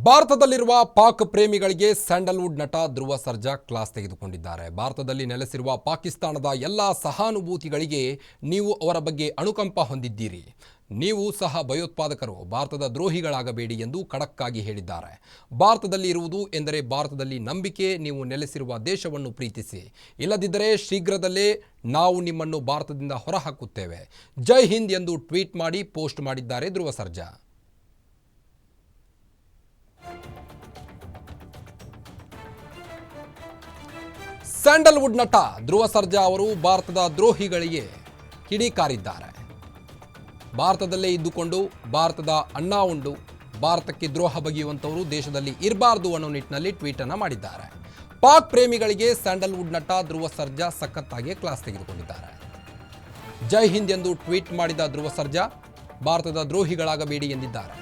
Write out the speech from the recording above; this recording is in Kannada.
ಭಾರತದಲ್ಲಿರುವ ಪಾಕ್ ಪ್ರೇಮಿಗಳಿಗೆ ಸ್ಯಾಂಡಲ್ವುಡ್ ನಟ ಧ್ರುವ ಸರ್ಜಾ ಕ್ಲಾಸ್ ತೆಗೆದುಕೊಂಡಿದ್ದಾರೆ. ಭಾರತದಲ್ಲಿ ನೆಲೆಸಿರುವ ಪಾಕಿಸ್ತಾನದ ಎಲ್ಲ ಸಹಾನುಭೂತಿಗಳಿಗೆ ನೀವು ಅವರ ಬಗ್ಗೆ ಅನುಕಂಪ ಹೊಂದಿದ್ದೀರಿ. ನೀವು ಸಹ ಭಯೋತ್ಪಾದಕರು, ಭಾರತದ ದ್ರೋಹಿಗಳಾಗಬೇಡಿ ಎಂದು ಖಡಕ್ಕಾಗಿ ಹೇಳಿದ್ದಾರೆ. ಭಾರತದಲ್ಲಿ ಇರುವುದು ಎಂದರೆ ಭಾರತದಲ್ಲಿ ನಂಬಿಕೆ, ನೀವು ನೆಲೆಸಿರುವ ದೇಶವನ್ನು ಪ್ರೀತಿಸಿ, ಇಲ್ಲದಿದ್ದರೆ ಶೀಘ್ರದಲ್ಲೇ ನಾವು ನಿಮ್ಮನ್ನು ಭಾರತದಿಂದ ಹೊರಹಾಕುತ್ತೇವೆ. ಜೈ ಹಿಂದ್ ಎಂದು ಟ್ವೀಟ್ ಮಾಡಿ ಪೋಸ್ಟ್ ಮಾಡಿದ್ದಾರೆ ಧ್ರುವ ಸರ್ಜಾ. ಸ್ಯಾಂಡಲ್ವುಡ್ ನಟ ಧ್ರುವ ಸರ್ಜಾ ಅವರು ಭಾರತದ ದ್ರೋಹಿಗಳಿಗೆ ಕಿಡಿಕಾರಿದ್ದಾರೆ. ಭಾರತದಲ್ಲೇ ಇದ್ದುಕೊಂಡು ಭಾರತದ ಅನ್ನ ಉಂಡು ಭಾರತಕ್ಕೆ ದ್ರೋಹ ಬಗೆಯುವಂಥವರು ದೇಶದಲ್ಲಿ ಇರಬಾರ್ದು ಅನ್ನೋ ನಿಟ್ಟಿನಲ್ಲಿ ಟ್ವೀಟ್ ಅನ್ನು ಮಾಡಿದ್ದಾರೆ. ಪಾಕ್ ಪ್ರೇಮಿಗಳಿಗೆ ಸ್ಯಾಂಡಲ್ವುಡ್ ನಟ ಧ್ರುವ ಸರ್ಜಾ ಸಖತ್ತಾಗಿ ಕ್ಲಾಸ್ ತೆಗೆದುಕೊಂಡಿದ್ದಾರೆ. ಜೈ ಹಿಂದ್ ಎಂದು ಟ್ವೀಟ್ ಮಾಡಿದ ಧ್ರುವ ಸರ್ಜಾ ಭಾರತದ ದ್ರೋಹಿಗಳಾಗಬೇಡಿ ಎಂದಿದ್ದಾರೆ.